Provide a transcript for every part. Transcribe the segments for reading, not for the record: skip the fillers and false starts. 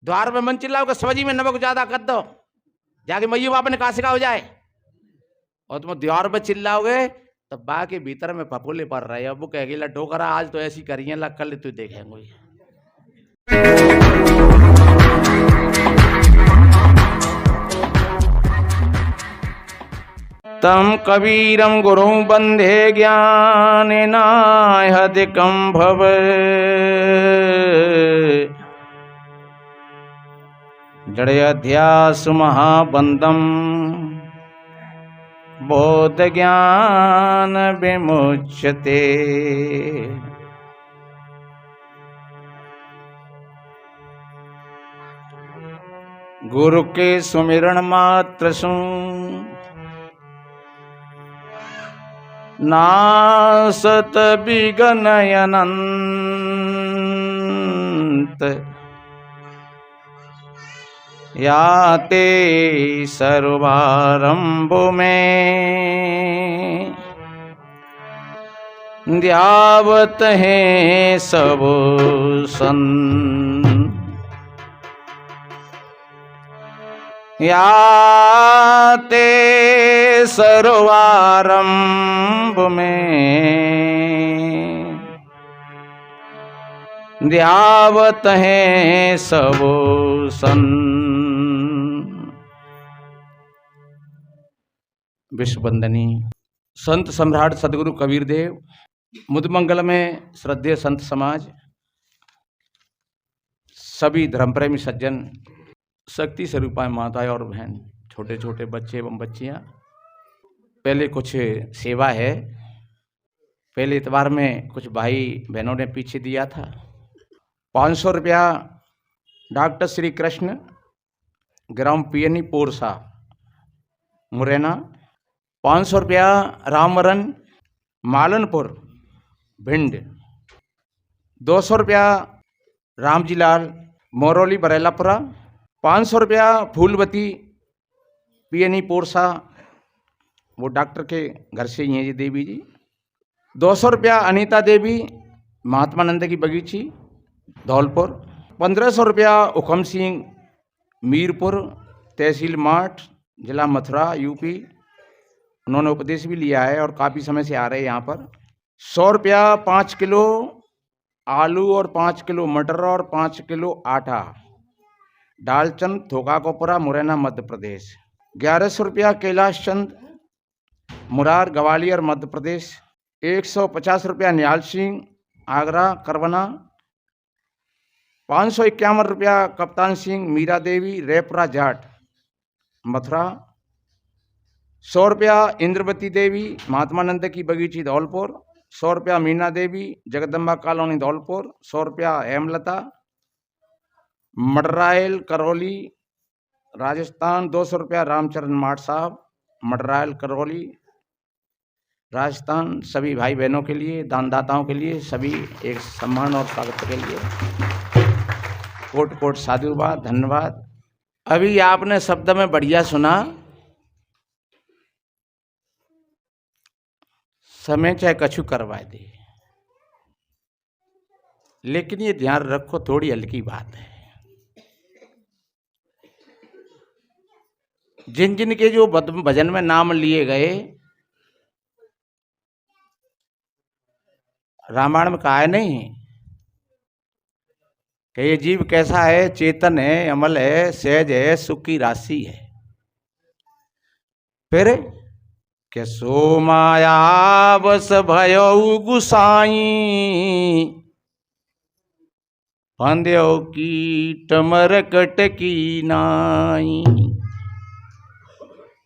द्वार में मन चिल्लाओगे सब्जी में नमक ज्यादा कर दो, जाके मैयू बाप ने कहा सिखा हो जाए। और तुम द्वार पे चिल्लाओगे तो बा के भीतर में फफूले पड़ रहे हैं। अब वो कहेगी ला डोकरा आज तो ऐसी करिए ला कल तू देखेंगे। तम कबीरम गुरु बंधे ज्ञान नाहदिकं भव, जड़याध्यास महाबंदम बोध ज्ञान विमुच्यते। गुरु के सुमिरण मात्र सु नासत बिघ्न अनंत, याते सर्वारंभ में ध्यावत हैं सब संत। याते सर्वारंभ में ध्यावत हैं सब संत। विश्ववंदनी संत सम्राट सदगुरु कबीर देव, मुदमंगल में श्रद्धेय संत समाज, सभी धर्मप्रेमी सज्जन, शक्ति स्वरूपा माताएं और बहन, छोटे छोटे बच्चे एवं बच्चियां, पहले कुछ सेवा है। पहले इतवार में कुछ भाई बहनों ने पीछे दिया था 500 रुपया डॉक्टर श्री कृष्ण, ग्राम पियनी पोरसा मुरैना। 500 रुपया रामवरण मालनपुर भिंड। 200 रुपया रामजी लाल मोरौली बरेलापुरा। 500 रुपया फूलवती पियनी पोरसा, वो डॉक्टर के घर से ही हैं जी देवी जी। 200 रुपया अनीता देवी महात्मानंद की बगीची धौलपुर। 1500 रुपया हुकम सिंह मीरपुर तहसील माठ जिला मथुरा यूपी। उन्होंने उपदेश भी लिया है और काफ़ी समय से आ रहे हैं यहाँ पर। 100 रुपया 5 किलो आलू और 5 किलो मटर और 5 किलो आटा, डालचंद थोकाकोपुरा मुरैना मध्य प्रदेश। 1100 रुपया कैलाश चंद मुरार ग्वालियर मध्य प्रदेश। 150 रुपया निहाल सिंह आगरा करवना। 551 रुपया कप्तान सिंह मीरा देवी रेपरा जाट मथुरा। 100 रुपया इंद्रवती देवी महात्मानंद की बगीची धौलपुर। 100 रुपया मीना देवी जगदम्बा कॉलोनी धौलपुर। 100 रुपया हेमलता मडरायल करौली राजस्थान। 200 रुपया रामचरण माठ साहब मडरायल करौली राजस्थान। सभी भाई बहनों के लिए, दानदाताओं के लिए, सभी एक सम्मान और स्वागत के लिए कोट कोट साधुवाद, धन्यवाद। अभी आपने शब्द में बढ़िया सुना, समय चाहे कछु करवा दे, लेकिन ये ध्यान रखो थोड़ी हल्की बात है। जिन जिन के जो भजन में नाम लिए गए, रामायण में कहा है नहीं कि ये जीव कैसा है, चेतन है, अमल है, सहज है, सुख की राशि है। फिर के सो माया बस भयो गुसाई, फंद्यो कीट मरकट की नाई।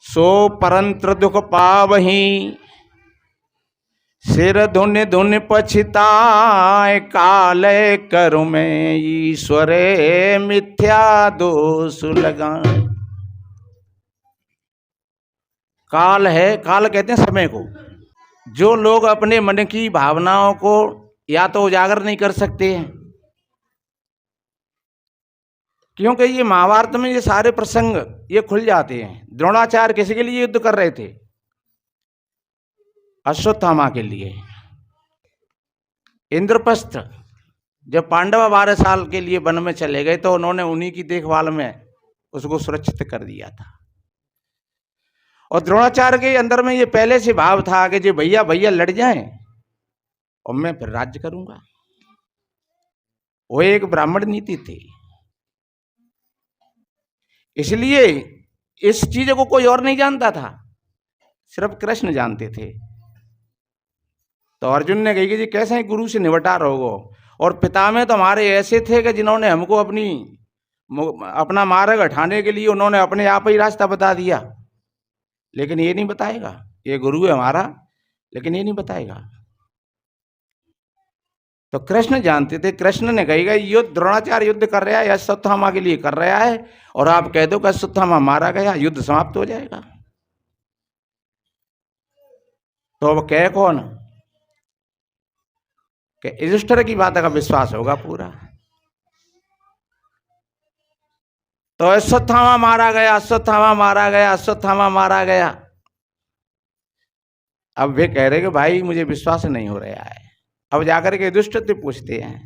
सो परंत्र दुख पावही, सिर धुन धुन पछताए। काल करु में ईश्वरे मिथ्या दोष लगाए। काल है, काल कहते हैं समय को। जो लोग अपने मन की भावनाओं को या तो उजागर नहीं कर सकते हैं, क्योंकि ये महाभारत में ये सारे प्रसंग ये खुल जाते हैं। द्रोणाचार्य किसी के लिए युद्ध कर रहे थे? अश्वत्थामा के लिए। इंद्रप्रस्थ जब पांडव 12 साल के लिए वन में चले गए तो उन्होंने उन्हीं की देखभाल में उसको सुरक्षित कर दिया था। और द्रोणाचार्य के अंदर में ये पहले से भाव था कि जो भैया भैया लड़ जाएं और मैं फिर राज्य करूंगा। वो एक ब्राह्मण नीति थी, इसलिए इस चीज को कोई और नहीं जानता था, सिर्फ कृष्ण जानते थे। तो अर्जुन ने कही कि जी कैसे गुरु से निपटा रहोगे, और पिता में तो हमारे ऐसे थे कि जिन्होंने हमको अपना मार्ग हटाने के लिए उन्होंने अपने आप ही रास्ता बता दिया, लेकिन ये नहीं बताएगा। ये गुरु है हमारा, लेकिन ये नहीं बताएगा। तो कृष्ण जानते थे। कृष्ण ने कहेगा युद्ध द्रोणाचार्य युद्ध कर रहा है, अश्वत्थामा के लिए कर रहा है, और आप कह दो कि अश्वत्थामा मारा गया, युद्ध समाप्त हो जाएगा। तो अब कह कौन कि युधिष्ठिर की बात का विश्वास होगा पूरा। तो अश्वत्थामा मारा गया, अश्वत्थामा मारा गया, अश्वत्थामा मारा गया। अब वे कह रहे कि भाई मुझे विश्वास नहीं हो रहा है। अब जाकर के युधिष्ठिर से पूछते हैं,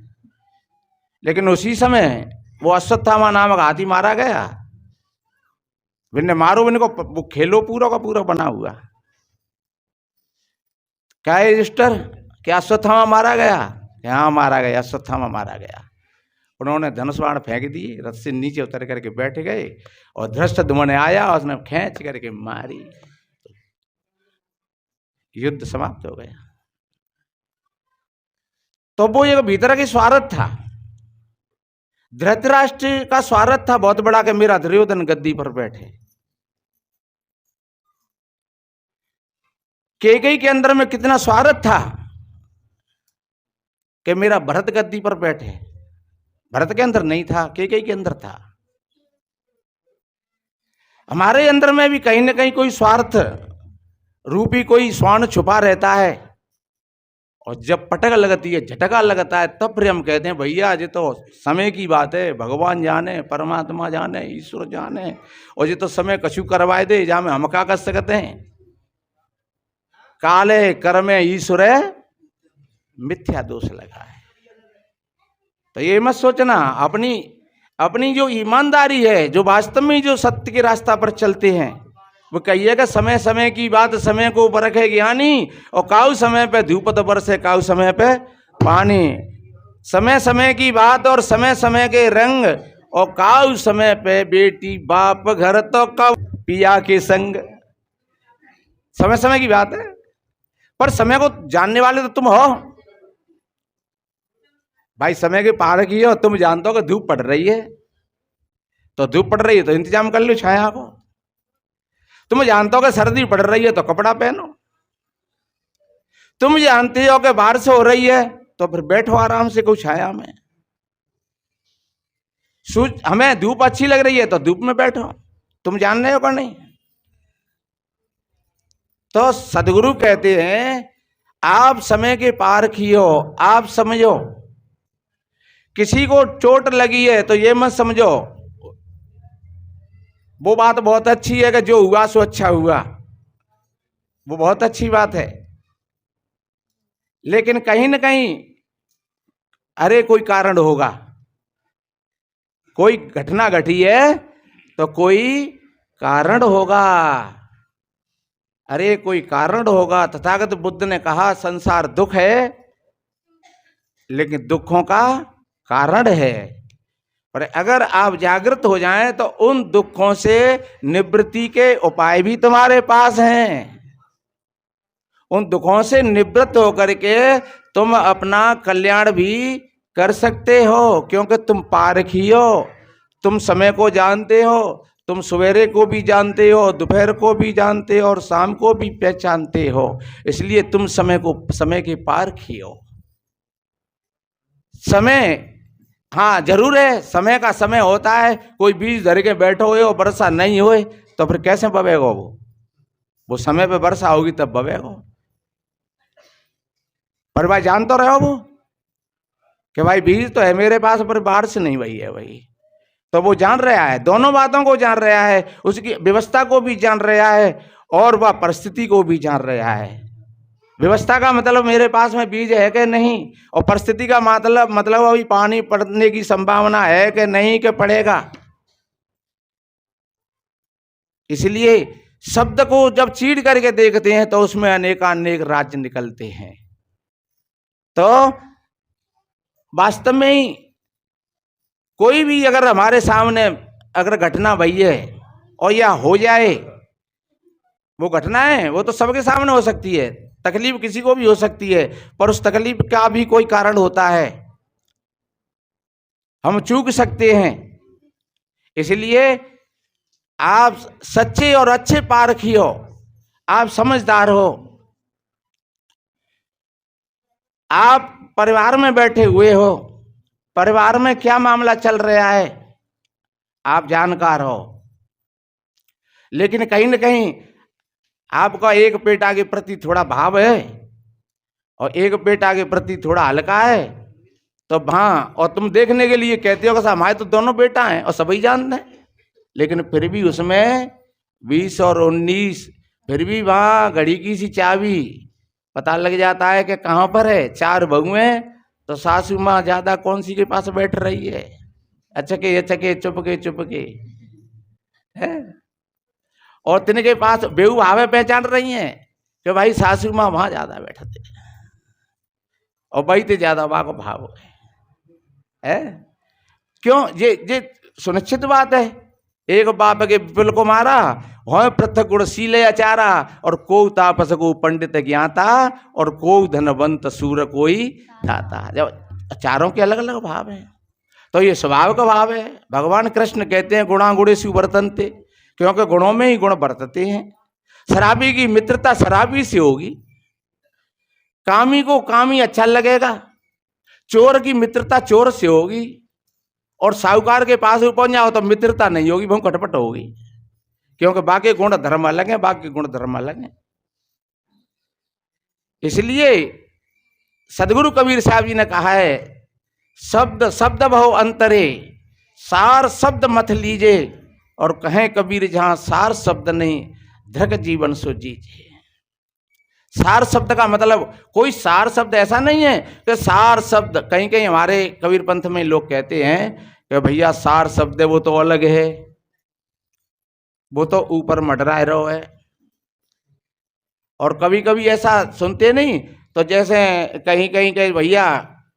लेकिन उसी समय वो अश्वत्थामा नामक हाथी मारा गया। विन्ने मारो इनको खेलो पूरा का पूरा बना हुआ। क्या है युधिष्ठिर, क्या अश्वत्थामा मारा गया? हाँ मारा गया, अश्वत्थामा मारा गया। उन्होंने धनुष बाण फेंक दिए, रथ से नीचे उतर करके बैठ गए, और धृष्टद्युम्न आया और उसने खींच करके मारी, युद्ध समाप्त हो गया। तो वो एक भीतर की स्वार्थ था। धृतराष्ट्र का स्वार्थ था बहुत बड़ा कि मेरा दुर्योधन गद्दी पर बैठे। कैकेयी के अंदर में कितना स्वार्थ था कि मेरा भरत गद्दी पर बैठे। भरत के अंदर नहीं था, कैकेयी के अंदर था। हमारे अंदर में भी कहीं ना कहीं कोई स्वार्थ रूपी कोई स्वर्ण छुपा रहता है, और जब पटक लगती है, झटका लगता है, तब फिर हम कहते हैं भैया ये तो समय की बात है, भगवान जाने, परमात्मा जाने, ईश्वर जाने, और ये तो समय कछु करवाए दे, जहां में हम क्या कर सकते हैं। काले कर्मे ईश्वर मिथ्या दोष लगा है। तो ये मत सोचना, अपनी जो ईमानदारी है, जो वास्तव में जो सत्य के रास्ता पर चलते हैं, वो कहिएगा समय समय की बात समय को परखे ज्ञानी, और काऊ समय पे धूपत बरसे काऊ समय पे पानी। समय समय की बात और समय समय के रंग, और काऊ समय पे बेटी बाप घर तो काऊ पिया के संग। समय समय की बात है, पर समय को जानने वाले तो तुम हो भाई। समय के पार की हो, तुम जानते हो कि धूप पड़ रही है, तो धूप पड़ रही है तो इंतजाम कर लो छाया को। तुम जानते हो कि सर्दी पड़ रही है तो कपड़ा पहनो। तुम जानते हो कि बारिश हो रही है तो फिर बैठो आराम से कोई छाया में। हमें धूप अच्छी लग रही है तो धूप में बैठो। तुम जान रहे हो कि नहीं? तो सदगुरु कहते हैं आप समय के पार कियो, आप समझो। किसी को चोट लगी है तो ये मत समझो वो बात बहुत अच्छी है कि जो हुआ सो अच्छा हुआ, वो बहुत अच्छी बात है, लेकिन कहीं ना कहीं अरे कोई कारण होगा। कोई घटना घटी है तो कोई कारण होगा, अरे कोई कारण होगा। तथागत बुद्ध ने कहा संसार दुख है, लेकिन दुखों का कारण है। पर अगर आप जागृत हो जाएं तो उन दुखों से निवृत्ति के उपाय भी तुम्हारे पास हैं। उन दुखों से निवृत्त होकर के तुम अपना कल्याण भी कर सकते हो, क्योंकि तुम पारखी हो, तुम समय को जानते हो, तुम सवेरे को भी जानते हो, दोपहर को भी जानते हो और शाम को भी पहचानते हो। इसलिए तुम समय के पारखी हो। समय हाँ जरूर है, समय का समय होता है। कोई बीज धर के बैठो हो, वर्षा नहीं होए तो फिर कैसे बवेगा? वो समय पे वर्षा होगी तब बवेगा। पर भाई जान तो रहे हो वो कि भाई बीज तो है मेरे पास पर बारिश नहीं हुई है भाई। तो वो जान रहा है, दोनों बातों को जान रहा है, उसकी व्यवस्था को भी जान रहा है और वह परिस्थिति को भी जान रहा है। व्यवस्था का मतलब मेरे पास में बीज है कि नहीं, और परिस्थिति का मतलब अभी पानी पड़ने की संभावना है कि नहीं कि पड़ेगा। इसलिए शब्द को जब चीड़ करके देखते हैं तो उसमें अनेकानेक राज्य निकलते हैं। तो वास्तव में ही कोई भी अगर हमारे सामने अगर घटना भई है और या हो जाए, वो घटना है वो तो सबके सामने हो सकती है, तकलीफ किसी को भी हो सकती है, पर उस तकलीफ का भी कोई कारण होता है, हम चूक सकते हैं। इसलिए आप सच्चे और अच्छे पारखी हो, आप समझदार हो, आप परिवार में बैठे हुए हो, परिवार में क्या मामला चल रहा है आप जानकार हो, लेकिन कहीं न कहीं आपका एक बेटा के प्रति थोड़ा भाव है और एक बेटा के प्रति थोड़ा हल्का है, तो वहां और तुम देखने के लिए कहते हो कि हमारे तो दोनों बेटा हैं और सभी जानते हैं, लेकिन फिर भी उसमें 20 और 19 फिर भी वहां घड़ी की सी चाबी पता लग जाता है कि कहां पर है। 4 बहू हैं तो सासू माँ ज्यादा कौन सी के पास बैठ रही है, अचके अचके चुपके चुपके है, और तिनके पास बेहू भावे पहचान रही हैं कि भाई सासू माँ वहां ज्यादा बैठते और भाई ते ज्यादा वहां को भाव है। क्यों? ये सुनिश्चित बात है। एक बाप के विपुल को मारा हो पृथक गुण सीले अचारा, और को तापस को पंडित ज्ञाता, और को धनवंत सूर कोई दाता। जब चारों के अलग अलग भाव हैं तो ये स्वभाव का भाव है। भगवान कृष्ण कहते हैं गुणा गुणेषु वर्तन्ते, क्योंकि गुणों में ही गुण बरतते हैं। शराबी की मित्रता शराबी से होगी, कामी को कामी अच्छा लगेगा, चोर की मित्रता चोर से होगी, और साहूकार के पास पहुंच जाओ तो मित्रता नहीं होगी, बहुत खटपट होगी, क्योंकि बाकी गुण धर्म अलग है, बाकी गुण धर्म अलग है। इसलिए सदगुरु कबीर साहब जी ने कहा है, शब्द शब्द बहु अंतरे, सार शब्द मत लीजे, और कहें कबीर जहां सार शब्द नहीं, धृक जीवन सो जीजे। सार शब्द का मतलब कोई सार शब्द ऐसा नहीं है कि सार शब्द, कहीं कहीं हमारे कबीर पंथ में लोग कहते हैं कि भैया सार शब्द है वो तो अलग है, वो तो ऊपर मडरा रहो है। और कभी कभी ऐसा सुनते नहीं, तो जैसे कहीं कहीं कहीं भैया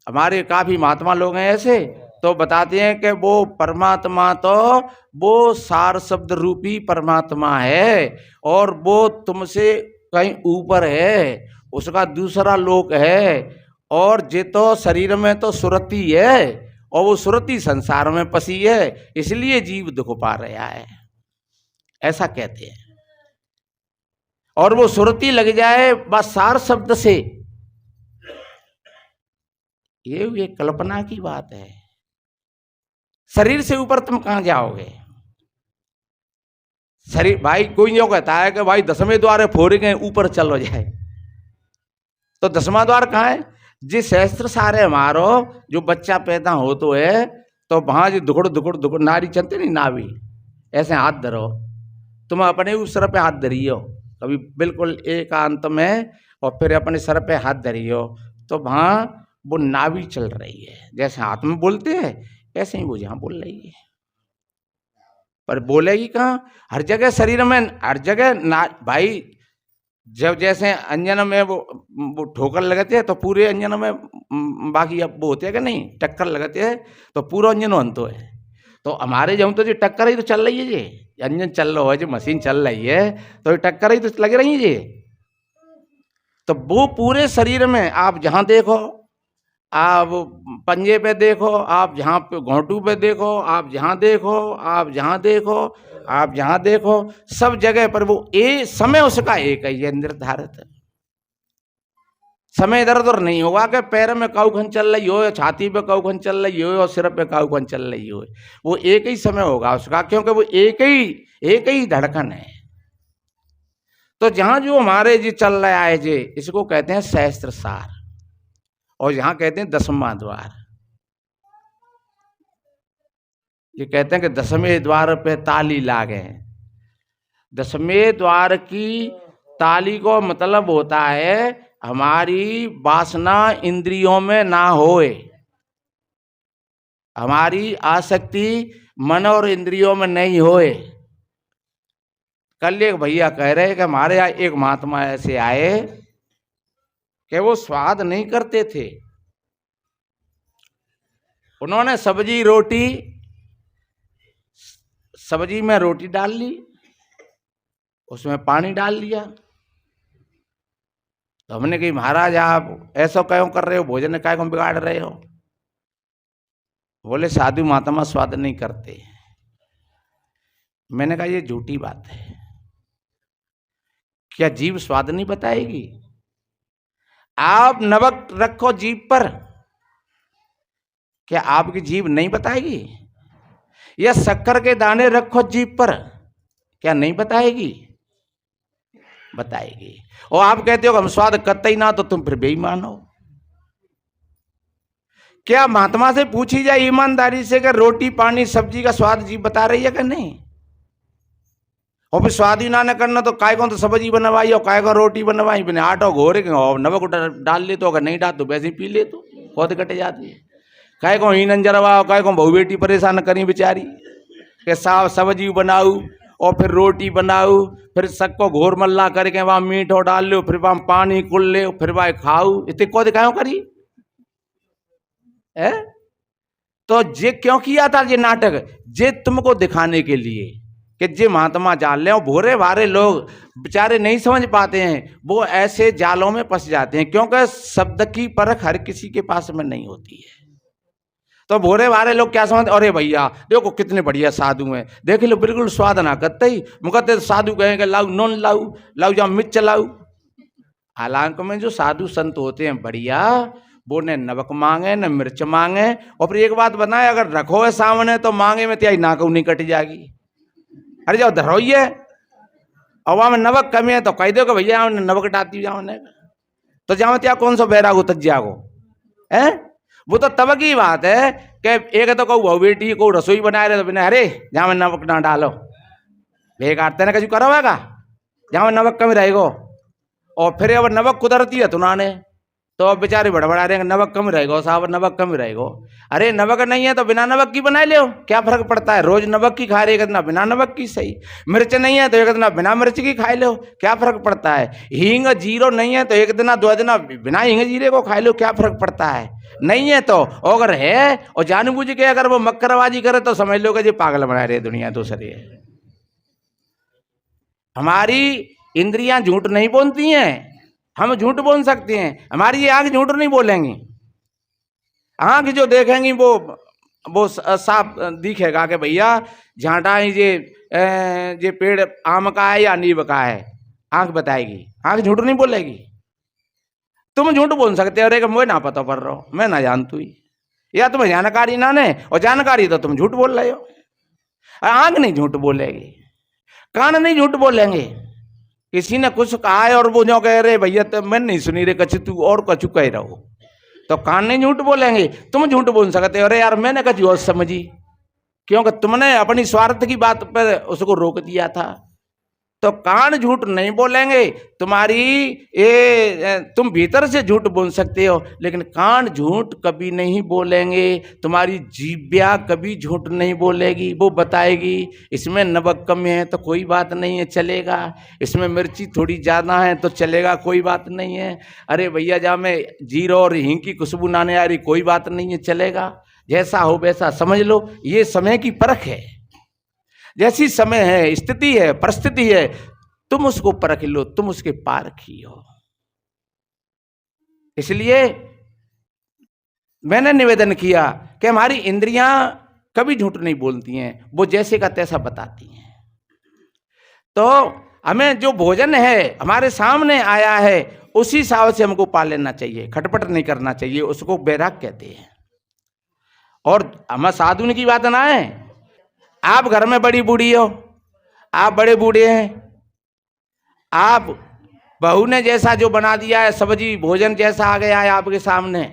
हमारे काफी महात्मा लोग हैं ऐसे, तो बताते हैं कि वो परमात्मा तो वो सार शब्द रूपी परमात्मा है, और वो तुमसे कहीं ऊपर है, उसका दूसरा लोक है, और जे तो शरीर में तो सुरति है, और वो सुरति संसार में पसी है, इसलिए जीव दुख पा रहा है, ऐसा कहते हैं। और वो सुरति लग जाए बस सार शब्द से, ये कल्पना की बात है। शरीर से ऊपर तुम कहां जाओगे? शरीर भाई कोई यूं कहता है कि भाई 10वें द्वार फोड़ गए ऊपर चलो जाए, तो 10वां द्वार कहाँ है? जिस सहस्त्र सारे हमारो जो बच्चा पैदा हो तो है, तो वहां जो दुखड़ दुखड़ दुखड़ नारी चलते नहीं, नाभी ऐसे हाथ धरो, तुम अपने उस सर पे हाथ धरियो कभी बिल्कुल एकांत में, और फिर अपने सर पे हाथ धरियो, तो वहां वो नाभी चल रही है। जैसे हाथ में बोलते हैं ऐसे ही वो जहां बोल रही है, पर बोलेगी कहाँ? हर जगह शरीर में, हर जगह ना भाई। जब जैसे अंजन में वो ठोकर लगते हैं तो पूरे अंजन में बाकी अब वो होते हैं कि नहीं, टक्कर लगते हैं तो पूरा अंजन अंतो है। तो हमारे जब तो जो टक्कर ही तो चल रही है, ये अंजन चल रहा है, जो मशीन चल रही है, तो ये टक्कर ही तो लग रही है ये। तो वो पूरे शरीर में आप जहाँ देखो, आप पंजे पे देखो, आप जहाँ पे घोंटू पे देखो, आप जहाँ देखो, आप जहाँ देखो, आप जहाँ देखो, सब जगह पर वो ए समय उसका एक ही है, निर्धारित समय। इधर उधर नहीं होगा कि पैर में काउखन चल रही हो, या छाती पे काउखन चल रही हो, और सिर पे काउखन चल रही हो, वो एक ही समय होगा उसका, क्योंकि वो एक ही धड़कन है। तो जहां जो हमारे जी चल रहा है जी, इसको कहते हैं सहस्त्र सार, और यहां कहते हैं 10वां द्वार। ये कहते हैं कि 10वें द्वार पे ताली लागे। 10वें द्वार की ताली को मतलब होता है हमारी वासना इंद्रियों में ना होए, हमारी आसक्ति मन और इंद्रियों में नहीं होए। कल एक भैया कह रहे कि हमारे यहाँ एक महात्मा ऐसे आए कि वो स्वाद नहीं करते थे। उन्होंने सब्जी रोटी, सब्जी में रोटी डाल ली, उसमें पानी डाल लिया। तो हमने कही महाराज आप ऐसा क्यों कर रहे हो, भोजन काय को बिगाड़ रहे हो? बोले साधु महात्मा स्वाद नहीं करते। मैंने कहा ये झूठी बात है। क्या जीभ स्वाद नहीं बताएगी? आप नमक रखो जीभ पर, क्या आपकी जीभ नहीं बताएगी? या शक्कर के दाने रखो जीभ पर, क्या नहीं बताएगी? बताएगी। और आप कहते हो हम स्वाद करते ही ना, तो तुम फिर बेईमान हो। क्या महात्मा से पूछी जाए ईमानदारी से कि रोटी पानी सब्जी का स्वाद जीभ बता रही है कि नहीं? और फिर स्वाद ही ना करना तो काय को तो सब्जी बनवाई और काय को रोटी बनवाई, बिना आटा घोरे नमक डाल ले तो, अगर नहीं डाल तो वैसे ही पी ले तो बहुत कट जाती है। काय को ही नंजरवा, काय को बहू बेटी परेशान करी बेचारी के साफ सब्जी बनाऊ और फिर रोटी बनाऊ, फिर सबको घोर मल्ला करके वहां मीठो डाल लो, फिर वहां पानी कुल ले, फिर वहां खाऊ, इतने को दिखाओ करी है। तो जे क्यों किया था ये नाटक? जे तुमको दिखाने के लिए कि जे महात्मा जाल ले। भोरे भारे लोग बेचारे नहीं समझ पाते हैं, वो ऐसे जालों में फंस जाते हैं, क्योंकि शब्द की परख हर किसी के पास में नहीं होती है। तो भोरे भारे लोग क्या समझते, अरे भैया देखो कितने बढ़िया साधु हैं, देख लो बिल्कुल स्वाद ना करते ही मुकते साधु कहेंगे लाऊ नून लाऊ, लाऊ जा मिर्च लाऊ। हालांकि में जो साधु संत होते हैं बढ़िया, वो न नमक मांगे न मिर्च मांगे। और फिर एक बात बताए, अगर रखो है सामने तो मांगे में त्याई नाक नहीं कट जाएगी। अरे जाओ धरोइए और वहां में नमक कमी है तो कह दो कि भैया नमक डालती जाओ, तो जाओ त्या कौन सा बैराग उतर जाओ है। वो तो तब की बात है कि एक तो कहू बेटी को रसोई बना रहे तो बिना अरे जहाँ में नमक ना डालो, बेकार तेने कछु करोगा जहाँ में नमक कम रहेगो। और फिर अगर नमक कुदरती है तो नाने तो बेचारे बड़बड़ा रहे नमक कम रहेगा साहब, नमक कम रहेगा। अरे नमक नहीं है तो बिना नमक की बना लो, क्या फर्क पड़ता है? रोज नमक की खा रहे कितना बिना नमक की सही। मिर्च नहीं है तो एक दिन बिना मिर्च की खा लो, क्या फर्क पड़ता है? हींग जीरो नहीं है तो एक दिन दो दिन बिना हींग जीरे को खा लो, क्या फर्क पड़ता है? नहीं है तो अगर है और जानबूझ के अगर वो मक्करबाजी करे तो समझ लो कि ये पागल बना रहे दुनिया दूसरे। हमारी इंद्रियां झूठ नहीं बोलती हैं, हम झूठ बोल सकते हैं। हमारी ये आंख झूठ नहीं बोलेंगी। आंख जो देखेंगी वो साफ दिखेगा कि भैया झांटा ये पेड़ आम का है या नीम का है, आंख बताएगी, आंख झूठ नहीं बोलेगी। तुम झूठ बोल सकते हो, अरे मुझे ना पता पड़ रहा हो, मैं ना जानतू ही, या तुम्हें जानकारी ना ने और जानकारी तो तुम झूठ बोल रहे हो। आंख नहीं झूठ बोलेगी, कान नहीं झूठ बोलेंगे। किसी ने कुछ कहा है और वो जो कह रहे भैया तो मैं नहीं सुनी रे कछु तू और कछु कह रहो, तो कान नहीं झूठ बोलेंगे। तुम झूठ बोल सकते हो, अरे यार मैंने कछु और समझी, क्योंकि तुमने अपनी स्वार्थ की बात पर उसको रोक दिया था। तो कान झूठ नहीं बोलेंगे। तुम्हारी ये तुम भीतर से झूठ बोल सकते हो लेकिन कान झूठ कभी नहीं बोलेंगे। तुम्हारी जीभ्या कभी झूठ नहीं बोलेगी, वो बताएगी इसमें नमक कम है तो कोई बात नहीं है चलेगा, इसमें मिर्ची थोड़ी ज़्यादा है तो चलेगा कोई बात नहीं है। अरे भैया जहाँ में जीरो और हींग की खुशबू ना आ रही कोई बात नहीं है चलेगा, जैसा हो वैसा समझ लो। ये समय की परख है, जैसी समय है स्थिति है परिस्थिति है, तुम उसको परख लो, तुम उसके पारखी हो। इसलिए मैंने निवेदन किया कि हमारी इंद्रियां कभी झूठ नहीं बोलती हैं, वो जैसे का तैसा बताती हैं। तो हमें जो भोजन है हमारे सामने आया है उसी हिसाब से हमको पा लेना चाहिए, खटपट नहीं करना चाहिए, उसको बैराग कहते हैं। और हम साधु की बात ना है, आप घर में बड़ी बूढ़ी हो, आप बड़े बूढ़े हैं, आप बहू ने जैसा जो बना दिया है सब्जी भोजन जैसा आ गया है आपके सामने,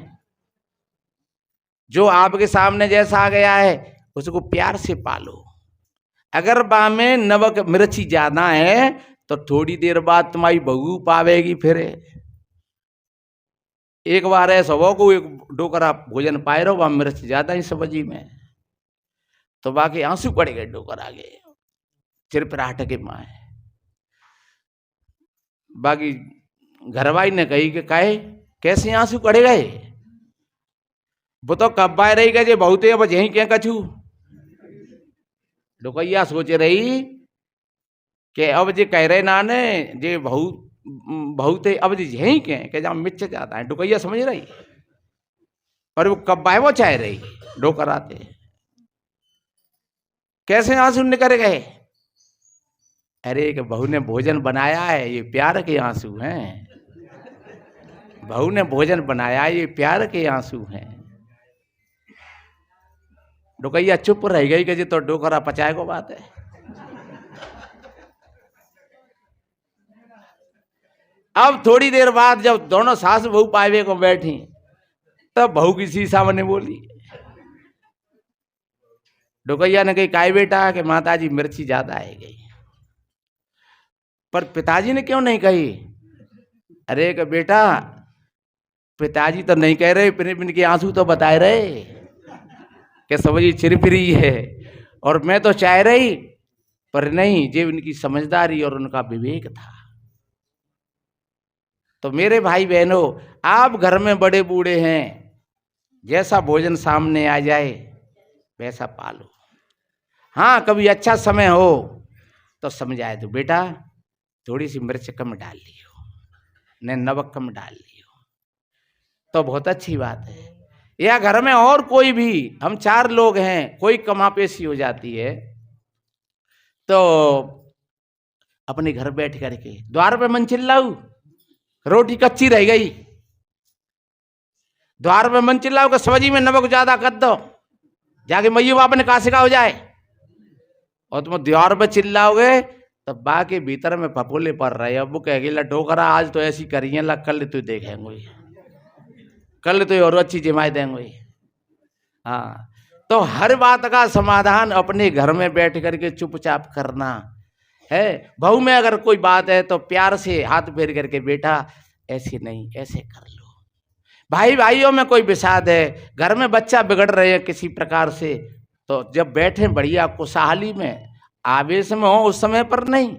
जो आपके सामने जैसा आ गया है उसको प्यार से पालो। अगर बा में नमक मिर्ची ज्यादा है तो थोड़ी देर बाद तुम्हारी बहू पावेगी फिर एक बार ऐसा हो को एक डोकरा भोजन पाए रहो, वहां मिर्च ज्यादा ही सब्जी में, तो बाकी आंसू पड़ गए डोकर आगे, चिरपराहट के माए। बाकी घरवाई ने कही कि काहे कैसे आंसू पड़ गए, वो तो कब बाय रही गए बहुते अब यही क्या कछू। डोकैया सोच रही कि अब जे कह रहे नाने जे बहुते अब जे यही के जहाँ मिर्च जाता है, डोकैया समझ रही, और वो कब बाय वो चाह रही डोकर आते कैसे आंसू निकल गए। अरे कि बहू ने भोजन बनाया है, ये प्यार के आंसू हैं, बहू ने भोजन बनाया, ये प्यार के आंसू हैं। डोकैया चुप रह गई कि तो डोकरा पचाए को बात है। अब थोड़ी देर बाद जब दोनों सास बहू पावे को बैठी, तब बहू किसी सामने बोली। डोकैया ने कही काय बेटा कि माताजी मिर्ची ज्यादा है गई, पर पिताजी ने क्यों नहीं कही। अरे कि बेटा पिताजी तो नहीं कह रहे, पिन के आंसू तो बताए रहे कि सब्जी चिरपिरी है, और मैं तो चाह रही, पर नहीं, जे उनकी समझदारी और उनका विवेक था। तो मेरे भाई बहनों, आप घर में बड़े बूढ़े हैं, जैसा भोजन सामने आ जाए वैसा पालो। हाँ, कभी अच्छा समय हो तो समझाए दो बेटा थोड़ी सी मिर्च कम डाल लियो, ने नमक कम डाल लियो, तो बहुत अच्छी बात है। या घर में और कोई भी, हम 4 लोग हैं, कोई कमापेशी हो जाती है, तो अपने घर बैठ करके द्वार पे मन चिल्लाऊ, रोटी कच्ची रह गई, द्वार पे मन चिल्लाओ कि सब्जी में नमक ज्यादा कर दो, जाके मैयू बाप ने कहा सिखा हो जाए, और तुम द्वार पे चिल्लाओगे तब बाकी भीतर में फफोले पड़ रहे। अब वो कहेगी ला डोकरा आज तो ऐसी करिए ला, कल तो देखेंगे, कल तो और अच्छी जमाई देंगे। हाँ, तो हर बात का समाधान अपने घर में बैठ करके चुपचाप करना है। बहू में अगर कोई बात है तो प्यार से हाथ फेर करके बेटा ऐसे नहीं ऐसे कर लो। भाई भाइयों में कोई विषाद है, घर में बच्चा बिगड़ रहे हैं किसी प्रकार से, तो जब बैठे बढ़िया खुशहाली में, आवेश में हो उस समय पर नहीं।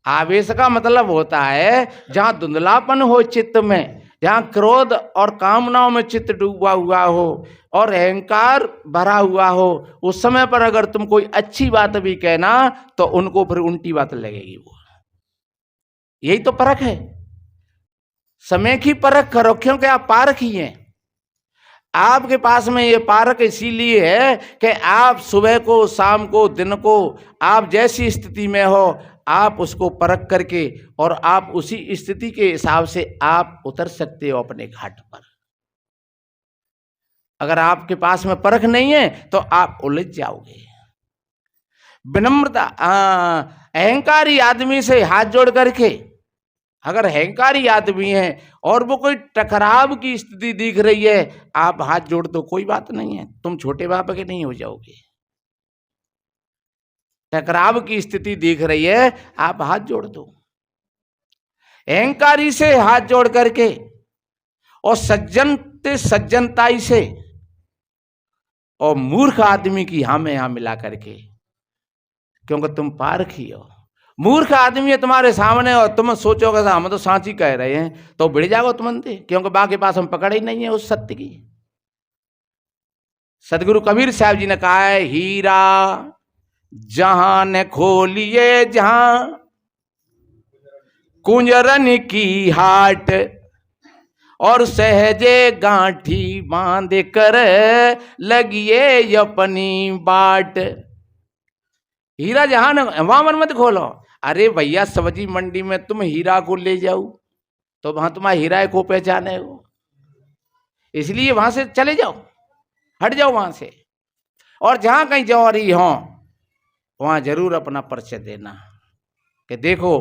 आवेश का मतलब होता है जहां धुंधलापन हो चित्त में, जहां क्रोध और कामनाओं में चित्त डूबा हुआ हो और अहंकार भरा हुआ हो, उस समय पर अगर तुम कोई अच्छी बात भी कहना तो उनको फिर उल्टी बात लगेगी। वो यही तो परख है, समय की परख करो, क्योंकि आप पारख ही हैं। आपके पास में ये पारख इसीलिए है कि आप सुबह को, शाम को, दिन को, आप जैसी स्थिति में हो आप उसको परख करके और आप उसी स्थिति के हिसाब से आप उतर सकते हो अपने घाट पर। अगर आपके पास में परख नहीं है तो आप उलझ जाओगे। विनम्रता, अहंकारी आदमी से हाथ जोड़ करके, अगर अहंकारी आदमी है और वो कोई टकराव की स्थिति दिख रही है, आप हाथ जोड़ दो, कोई बात नहीं है, तुम छोटे बाप के नहीं हो जाओगे। टकराव की स्थिति दिख रही है, आप हाथ जोड़ दो। अहंकारी से हाथ जोड़ करके और सज्जनताई से, और मूर्ख आदमी की हाँ में हाँ मिला करके, क्योंकि तुम पारखी हो। मूर्ख आदमी है तुम्हारे सामने और तुम सोचोगे हम तो सांची कह रहे हैं, तो बिड़ जाओ तुम, क्योंकि बाकी पास हम पकड़ ही नहीं है उस सत्य की। सदगुरु कबीर साहब जी ने कहा है, हीरा जहां ने खोलिए जहां कुंजरन की हाट, और सहजे गांठी बांध कर लगिए अपनी बाट। हीरा जहां ने, वहां मन मत खोलो। अरे भैया सब्जी मंडी में तुम हीरा को ले जाओ तो वहां तुम्हारा हीरा को पहचाने हो, इसलिए वहां से चले जाओ, हट जाओ वहां से। और जहां कहीं जौहरी हो वहां जरूर अपना परिचय देना कि देखो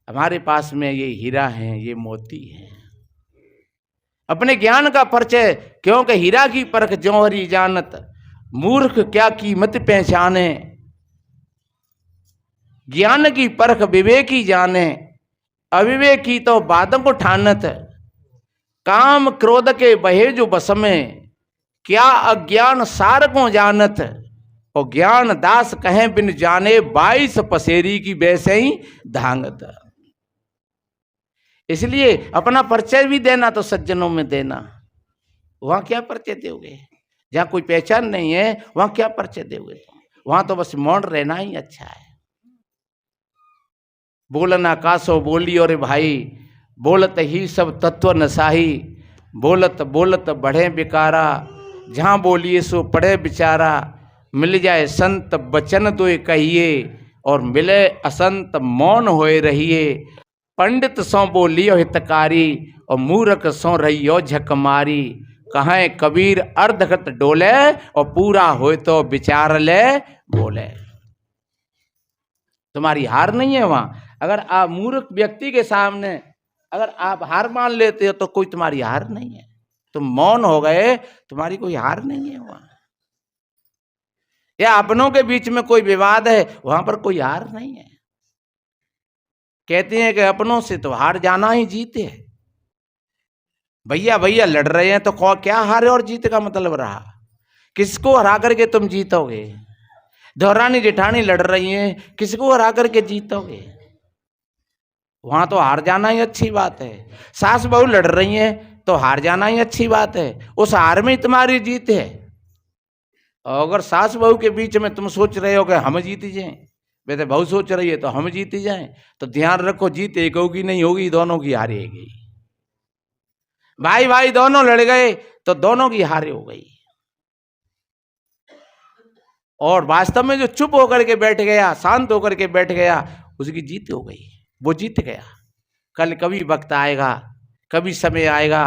हमारे पास में ये हीरा है, ये मोती है। अपने ज्ञान का परिचय, क्योंकि हीरा की परख जौहरी जानत, मूर्ख क्या कीमत पहचाने। ज्ञान की परख विवेकी जाने, अविवेकी तो बातों को ठानत। काम क्रोध के बहे जो बस में, क्या अज्ञान सार को जानत, और ज्ञान दास कहें बिन जाने 22 पसेरी की वैसे ही धांगत। इसलिए अपना परिचय भी देना तो सज्जनों में देना। वहां क्या परिचय दोगे, जहां कोई पहचान नहीं है वहां क्या परिचय दोगे? वहां तो बस मौन रहना ही अच्छा है। बोलना कासो बोली और भाई, बोलत ही सब तत्व नसाही, बोलत बोलत बढ़े बिकारा, जहां बोलिए सो पढ़े बिचारा, मिल जाए संत बचन तो कहिए, और मिले असंत मौन होए रहिए। पंडित सो बोलियो हितकारी, और मूर्ख सो रहियो झकमारी, कहें कबीर अर्धगत डोले, और पूरा होए तो विचार ले बोले। तुम्हारी हार नहीं है वहां। अगर आप मूर्ख व्यक्ति के सामने अगर आप हार मान लेते हो तो कोई तुम्हारी हार नहीं है। तुम मौन हो गए, तुम्हारी कोई हार नहीं है वहां। या अपनों के बीच में कोई विवाद है, वहां पर कोई हार नहीं है। कहते हैं कि अपनों से तो हार जाना ही जीते है। भैया भैया लड़ रहे हैं तो क्या हारे और जीत का मतलब रहा? किसको हरा करके तुम जीतोगे? देवरानी जेठानी लड़ रही हैं, किसको हरा करके जीतोगे? वहां तो हार जाना ही अच्छी बात है। सास बहू लड़ रही हैं तो हार जाना ही अच्छी बात है, उस हार में ही तुम्हारी जीत है। और अगर सास बहू के बीच में तुम सोच रहे हो कि हम जीत जाएं, वैसे बहू सोच रही है तो हम जीत जाएं, तो ध्यान रखो जीत एक होगी नहीं होगी, दोनों की हारेगी। भाई भाई दोनों लड़ गए तो दोनों की हारे हो गई। और वास्तव में जो चुप होकर के बैठ गया, शांत होकर के बैठ गया, उसकी जीत हो गई, वो जीत गया। कल कभी वक्त आएगा, कभी समय आएगा,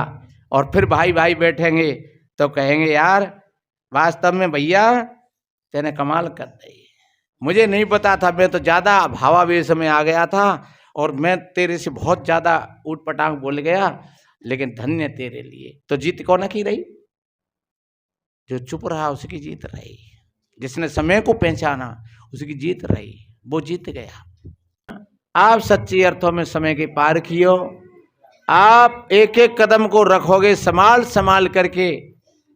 और फिर भाई भाई बैठेंगे तो कहेंगे यार वास्तव में भैया तेने कमाल कर दी, मुझे नहीं पता था, मैं तो ज़्यादा भावावेश में आ गया था और मैं तेरे से बहुत ज़्यादा ऊट पटांग बोल गया, लेकिन धन्य तेरे लिए। तो जीत कौन की रही? जो चुप रहा उसकी जीत रही, जिसने समय को पहचाना उसकी जीत रही, वो जीत गया। आप सच्चे अर्थों में समय के पार कियो, आप एक एक कदम को रखोगे संभाल संभाल करके,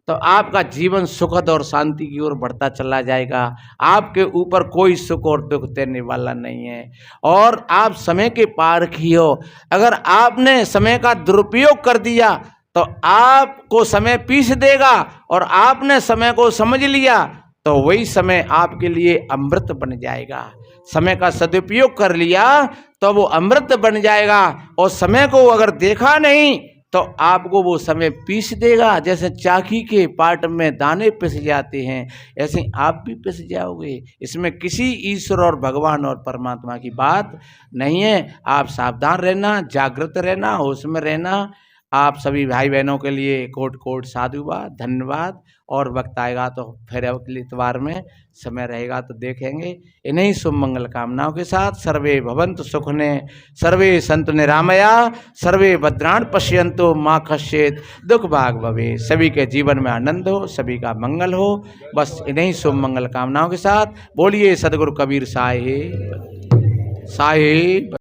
तो आपका जीवन सुखद और शांति की ओर बढ़ता चला जाएगा। आपके ऊपर कोई सुख और दुख देने वाला नहीं है। और आप समय के पार कियो, अगर आपने समय का दुरुपयोग कर दिया तो आपको समय पीस देगा, और आपने समय को समझ लिया तो वही समय आपके लिए अमृत बन जाएगा। समय का सदुपयोग कर लिया तो वो अमृत बन जाएगा, और समय को अगर देखा नहीं तो आपको वो समय पीस देगा। जैसे चाकी के पाट में दाने पिस जाते हैं, ऐसे आप भी पिस जाओगे। इसमें किसी ईश्वर और भगवान और परमात्मा की बात नहीं है। आप सावधान रहना, जागृत रहना, होश में रहना। आप सभी भाई बहनों के लिए कोट कोट साधुवाद, धन्यवाद। और वक्त आएगा तो फिर अगले इतवार में समय रहेगा तो देखेंगे। इन्हीं शुभ मंगल कामनाओं के साथ सर्वे भवन्तु सुखने, सर्वे सन्तु निरामया, सर्वे भद्राणि पश्यन्तु मा कश्चित् दुख भाग भवे। सभी के जीवन में आनंद हो, सभी का मंगल हो। बस इन्हीं शुभ मंगल कामनाओं के साथ बोलिए सदगुरु कबीर साहिब साहिब।